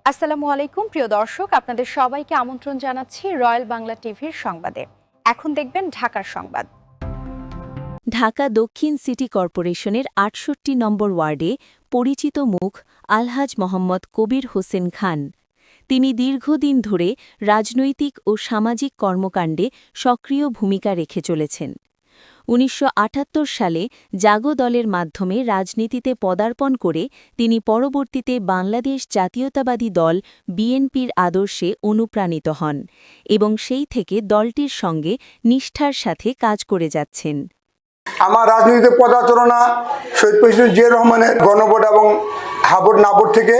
আসসালামু আলাইকুম প্রিয় দর্শক, আপনাদের সবাইকে আমন্ত্রণ জানাচ্ছি রয়্যাল বাংলা টিভির সংবাদে। এখন দেখবেন ঢাকার সংবাদ। ঢাকা দক্ষিণ সিটি কর্পোরেশনের ৬৮ নম্বর ওয়ার্ডে পরিচিত মুখ আলহাজ মোহাম্মদ কবির হোসেন খান। তিনি দীর্ঘদিন ধরে রাজনৈতিক ও সামাজিক কর্মকাণ্ডে সক্রিয় ভূমিকা রেখে চলেছেন। ১৯৭৮ সালে জাগো দলের মাধ্যমে রাজনীতিতে পদার্পণ করে তিনি পরবর্তীতে বাংলাদেশ জাতীয়তাবাদী দল বিএনপির আদর্শে অনুপ্রাণিত হন এবং সেই থেকে দলটির সঙ্গে নিষ্ঠার সাথে কাজ করে যাচ্ছেন। আমার রাজনীতিতে পদাচারণা শহীদ প্রেসিডেন্ট জিয়া রহমানের গণভোট এবং হাভোট নাভোট থেকে,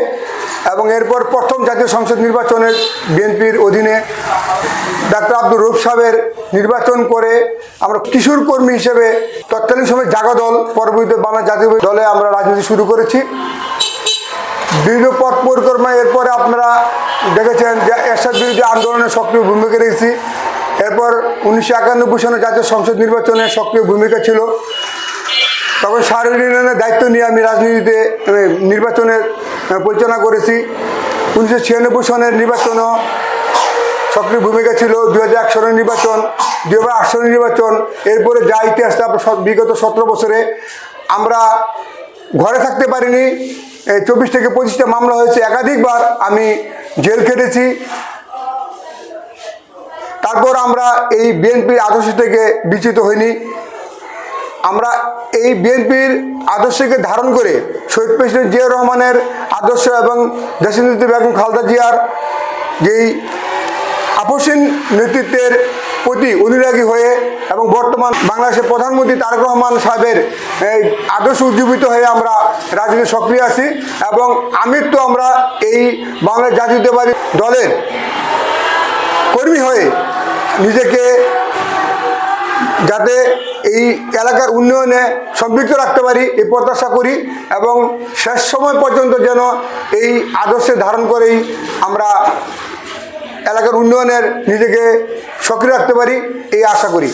এবং এরপর প্রথম জাতীয় সংসদ নির্বাচনের বিএনপির অধীনে ডাক্তার আব্দুর রউফ সাহেবের নির্বাচন করে আমরা কিশোর কর্মী হিসেবে তৎকালীন সময় জাগো দল, পরবর্তীতে বাংলা জাতীয় দলে আমরা রাজনীতি শুরু করেছি। দীর্ঘ পথ পরিক্রমা এরপরে আপনারা দেখেছেন যে এরশাদ বিরোধী আন্দোলনে সক্রিয় ভূমিকা রেখেছি। এরপর ১৯৯১ সালে জাতীয় সংসদ নির্বাচনে সক্রিয় ভূমিকা ছিল। তখন সারা ইউনিয়নের দায়িত্ব নিয়ে আমি রাজনীতিতে নির্বাচনের পরিচালনা করেছি। ১৯৯৬ সনের নির্বাচনও সক্রিয় ভূমিকা ছিল। ২০০১ সনের নির্বাচন, ২০০৮ সনের নির্বাচন, এরপরে যা ইতিহাসটা বিগত ১৭ বছরে আমরা ঘরে থাকতে পারিনি। ২৪ থেকে ২৫টা মামলা হয়েছে, একাধিকবার আমি জেল খেটেছি। তারপর আমরা এই বিএনপির আদর্শ থেকে বিচ্যুত হইনি। আমরা এই বিএনপির আদর্শকে ধারণ করে শহীদ প্রেসিডেন্ট জিয়া রহমানের আদর্শ এবং দেশনেত্রী বেগম খালেদা জিয়ার যেই আপসীন নেতৃত্বের প্রতি অনুরাগী হয়ে এবং বর্তমান বাংলাদেশের প্রধানমন্ত্রী তারেক রহমান সাহেবের এই আদর্শ উজ্জীবিত হয়ে আমরা রাজনীতি সক্রিয় আছি। এবং আমৃত্যু আমরা এই বাংলা জাতীয়তাবাদী দলের কর্মী হয়ে নিজেকে যাতে এই এলাকার উন্নয়নে সম্পৃক্ত রাখতে পারি এই প্রত্যাশা করি, এবং শেষ সময় পর্যন্ত যেন এই আদর্শে ধারণ করেই আমরা এলাকার উন্নয়নের নিজেকে সক্রিয় রাখতে পারি এই আশা করি।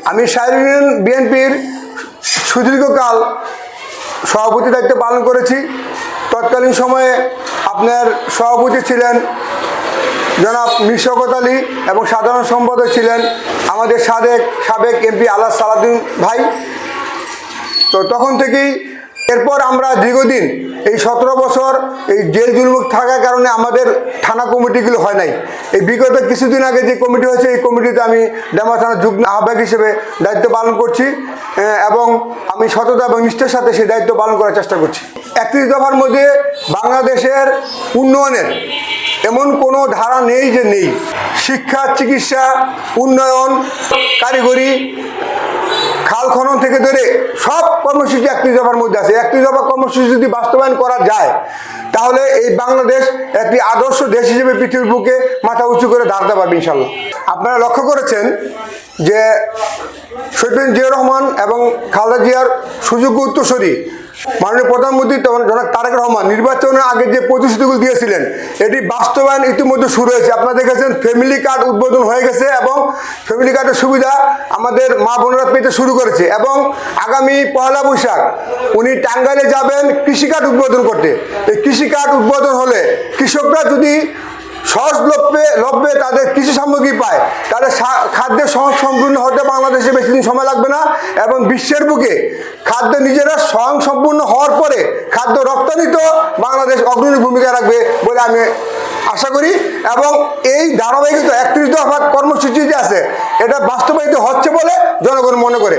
আমি সারা ইউনিয়ন বিএনপির সুদীর্ঘকাল সভাপতি দায়িত্ব পালন করেছি। তৎকালীন সময়ে আপনার সভাপতি ছিলেন জনাব মীর শওকত আলী এবং সাধারণ সম্পাদক ছিলেন আমাদের সাবেক এমপি আলহাজ সালাউদ্দিন ভাই। তো তখন থেকেই এরপর আমরা দীর্ঘদিন এই ১৭ বছর এই জেল জুলুম থাকার কারণে আমাদের থানা কমিটিগুলো হয় নাই। এই বিগত কিছুদিন আগে যে কমিটি হয়েছে এই কমিটিতে আমি ডেমরা থানার যুগ্ম আহ্বায়ক হিসেবে দায়িত্ব পালন করছি, এবং আমি সততা এবং নিষ্ঠার সাথে সেই দায়িত্ব পালন করার চেষ্টা করছি। ৩১ দফার মধ্যে বাংলাদেশের উন্নয়নের এমন কোনো ধারা নেই যে নেই। শিক্ষা, চিকিৎসা, উন্নয়ন, কারিগরি, খাল খনন থেকে ধরে সব কর্মসূচি ৩১ দফার মধ্যে আছে। ৩১ দফা কর্মসূচি যদি বাস্তবায়ন করা যায় তাহলে এই বাংলাদেশ একটি আদর্শ দেশ হিসেবে পৃথিবীর বুকে মাথা উঁচু করে দাঁড়াতে পারবে ইনশাল্লাহ। আপনারা লক্ষ্য করেছেন যে শহীদ প্রেসিডেন্ট জিয়া রহমান এবং খালেদা জিয়ার সুযোগ্য উত্তরসূরি মাননীয় প্রধানমন্ত্রী জনাব তারেক রহমান নির্বাচনের আগে যে প্রতিশ্রুতিগুলো দিয়েছিলেন এটি বাস্তবায়ন ইতিমধ্যে শুরু হয়েছে। আপনারা দেখেছেন ফ্যামিলি কার্ড উদ্বোধন হয়ে গেছে, এবং ফ্যামিলি কার্ডের সুবিধা আমাদের মা বোনেরা পেতে শুরু করেছে। এবং আগামী ১লা বৈশাখ উনি টাঙ্গাইলে যাবেন কৃষি কার্ড উদ্বোধন করতে। এই কৃষি কার্ড উদ্বোধন হলে কৃষকরা যদি সহজলভ্যে তাদের কৃষি সামগ্রী পায় তাহলে খাদ্যের স্বয়ংসম্পূর্ণ হতে বাংলাদেশে বেশি দিন সময় লাগবে না, এবং বিশ্বের বুকে খাদ্য নিজেরা স্বয়ংসম্পূর্ণ হওয়ার পরে খাদ্য রপ্তানিতেও বাংলাদেশ অগ্রণী ভূমিকা রাখবে বলে আমি আশা করি। এবং এই ধারাবাহিকতা ৩১ দফা কর্মসূচি যে আছে এটা বাস্তবায়িত হচ্ছে বলে জনগণ মনে করে।